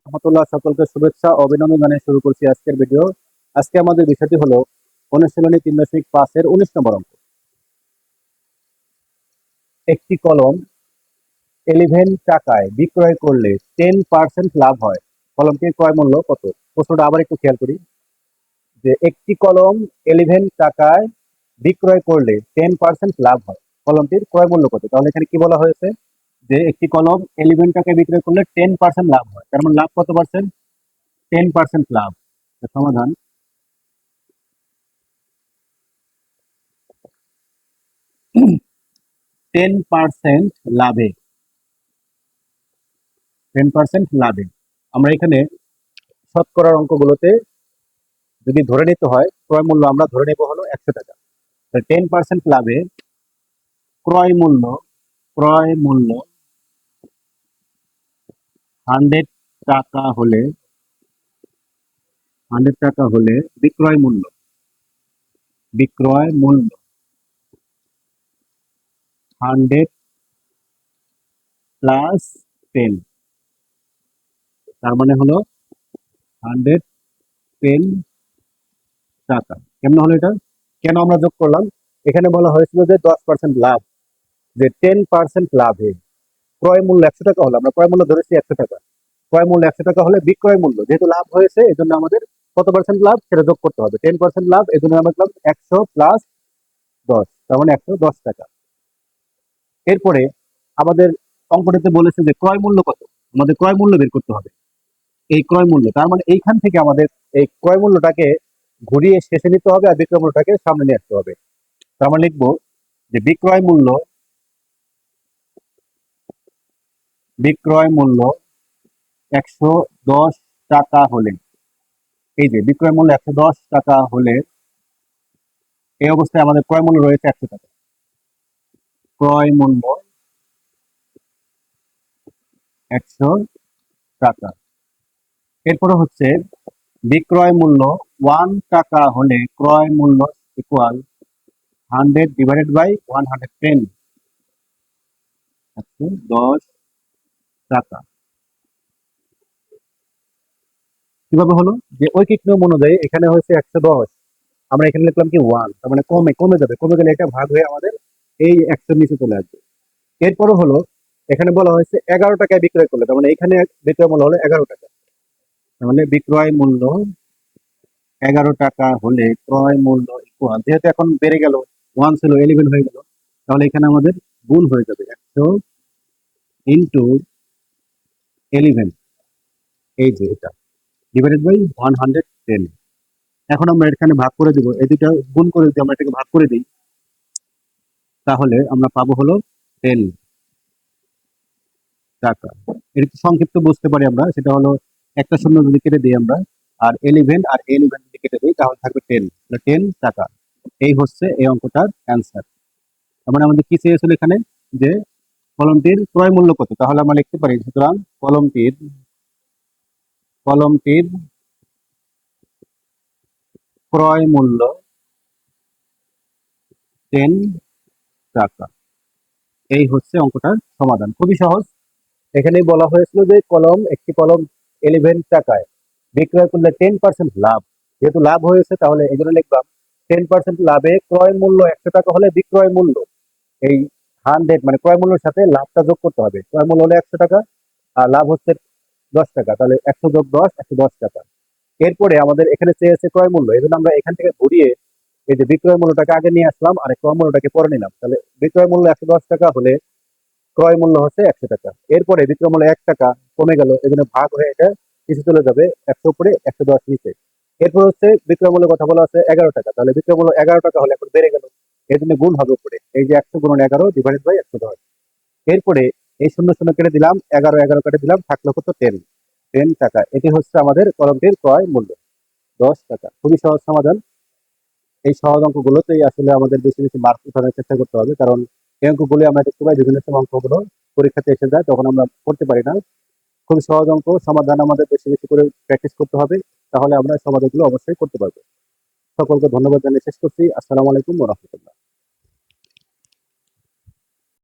রহমতুল্লাহ, সকলকে শুভেচ্ছা ও অভিনন্দন জানিয়ে শুরু করছি আজকের ভিডিও। আজকে আমাদের বিষয়টি হলো অনুশীলনী 3.5-এর 19 নম্বর অঙ্ক। একটি কলম 11 টাকায় বিক্রয় করলে 10% লাভ হয়, কলমটির ক্রয় মূল্য কত? প্রশ্নটা আবার একটু খেয়াল করি যে একটি কলম 11 টাকায় বিক্রয় করলে 10% লাভ হয়, কলমটির ক্রয় মূল্য কত? তাহলে এখানে কি বলা হয়েছে যে একটি কলম 11 টাকায় বিক্রয় করলে 10% লাভ হয়, তার মানে লাভ কত পার্সেন্ট? 10% লাভ। সমাধান 10% লাভে 10% লাভে আমরা এখানে শতকরার অঙ্কগুলোতে যদি ধরে নিতে হয় ক্রয় মূল্য আমরা ধরে নেব হলো 100 টাকা। 10% লাভে ক্রয় মূল্য 100 টাকা হলে বিক্রয় মূল্য 100 প্লাস 10, তার মানে হলো 110 টাকা। কেমন হলো এটা? কেন আমরা যোগ করলাম? এখানে বলা হয়েছিল যে 10% লাভ, যে 10% লাভে ক্রয় মূল্য 100 টাকা হলে, আমরা ক্রয় মূল্য ধরেছি 100 টাকা, ক্রয় মূল্য 100 টাকা হলে বিক্রয় মূল্য যেহেতু লাভ হয়েছে এই জন্য আমাদের কত পার্সেন্ট লাভ সেটা যোগ করতে হবে। 10% লাভ, এই জন্য আমরা লিখলাম 100 প্লাস 10, তার মানে 110 টাকা। এরপরে আমাদের অঙ্কটিতে বলেছে যে ক্রয় মূল্য কত, আমাদের ক্রয় মূল্য বের করতে হবে। এই ক্রয় মূল্য, তার মানে এইখান থেকে আমাদের এই ক্রয় মূল্যটাকে ঘুরিয়ে শেষে নিতে হবে আর বিক্রয় মূল্যটাকে সামনে নিয়ে আসতে হবে। তার মানে লিখবো যে বিক্রয় মূল্য 110 টাকা হলে, এই যে বিক্রয় মূল্য 110 টাকা হলে এই অবস্থায় আমাদের ক্রয় মূল্য রয়েছে 100 টাকা। ক্রয় মূল্য 100 টাকা। এরপরে হচ্ছে বিক্রয় মূল্য 1 টাকা হলে ক্রয় মূল্য ইকুয়াল 100 ডিভাইডেড বাই 110, 110 টাকা। কিভাবে হলো? যে ঐকিক নিয়ম অনুযায়ী এখানে হয়েছে 110, আমরা এখানে লিখলাম কি 1, তার মানে কমে যাবে, কমে গেলে এটা ভাগ হয়ে আমাদের এই 100 নিচে চলে আসবে। এরপরে হলো এখানে বলা হয়েছে 11 টাকায় বিক্রয় করলে, তার মানে এখানে বিক্রয় মূল্য হলো 11 টাকা, তার মানে বিক্রয় মূল্য 11 টাকা হলে ক্রয় মূল্য ইকুয়াল, যেহেতু এখন বেড়ে গেল, 1 ছিল 11 হয়ে গেল, তাহলে এখানে আমাদের গুণ হয়ে যাবে 100 ইন্টু 11, এই যে এটা ডিভাইডেড বাই 110। এখন আমরা এখানে ভাগ করে দিব, এই দুটা গুণ করে যদি আমরা এটাকে ভাগ করে দিই তাহলে আমরা পাবো হলো 10 টাকা। এর একটু সংক্ষিপ্ত বুঝতে পারি আমরা, সেটা হলো একটা শূন্য যদি কেটে দিই আমরা আর 11 আর 11 যদি কেটে দিই তাহলে থাকবে 10 টাকা। এই হচ্ছে এই অঙ্কটার অ্যান্সার। তার মানে আমাদের কি চেয়েছিল এখানে, যে কলমটির ক্রয় মূল্য কত, তাহলে আমরা লিখতে পারি সুতরাং কলমটির ক্রয় মূল্য 10 টাকা। এই হচ্ছে অঙ্কটার সমাধান, খুবই সহজ। এখানেই বলা হয়েছিল যে একটি কলম 11 টাকায় বিক্রয় করলে 10% লাভ, যেহেতু লাভ হয়েছে তাহলে এই জন্য লিখলাম 10% লাভে ক্রয় মূল্য 100 টাকা হলে বিক্রয় মূল্য এই 100 মানে ক্রয় মূল্যের সাথে লাভটা যোগ করতে হবে। ক্রয় মূল্য হলো 100 টাকা আর লাভ হচ্ছে 10 টাকা, তাহলে 100 যোগ 10 110 টাকা। এরপরে আমাদের এখানে চেয়েছে ক্রয় মূল্য, এই জন্য আমরা এখান থেকে ঘুরিয়ে এই যে বিক্রয় মূল্যটাকে আগে নিয়ে আসলাম আর ক্রয় মূল্যটাকে পরে নিলাম, তাহলে বিক্রয় মূল্য 110 টাকা হলে ক্রয় মূল্য হচ্ছে 100 টাকা। এরপরে বিক্রয় মূল্য 1 টাকা কমে গেল, এই জন্য ভাগ হয়ে এটা নিচে চলে যাবে, 100 উপরে 110 নিচে। এরপর হচ্ছে বিক্রয় মূল্যের কথা বলা আছে 11 টাকা, তাহলে বিক্রয় মূল্য 11 টাকা হলে এখন বেড়ে গেল, এই জন্য গুণ হবে উপরে, এই যে 100 গুণন 11 ডিভাইডেড বাই 110। এরপরে এই শূন্য শূন্য কেটে দিলাম, 11 11 কেটে দিলাম, থাকলো কত 10 টাকা। এটি হচ্ছে আমাদের কলমটির ক্রয় মূল্য 10 টাকা। খুবই সহজ সমাধান। এই সহজ অঙ্কগুলোতেই আসলে আমাদের বেশি বেশি মার্ক উঠানোর চেষ্টা করতে হবে, কারণ এই অঙ্কগুলি আমরা দেখতে পাই বিভিন্ন সময় অঙ্কগুলো পরীক্ষাতে এসে যায়, তখন আমরা করতে পারি না। খুবই সহজ অঙ্ক, সমাধান আমাদের বেশি বেশি করে প্র্যাকটিস করতে হবে, তাহলে আমরা সমাধানগুলো অবশ্যই করতে পারবো। সকলকে ধন্যবাদ জানিয়ে শেষ করছি। আসসালামু আলাইকুম ওয়া রাহমাতুল্লাহ।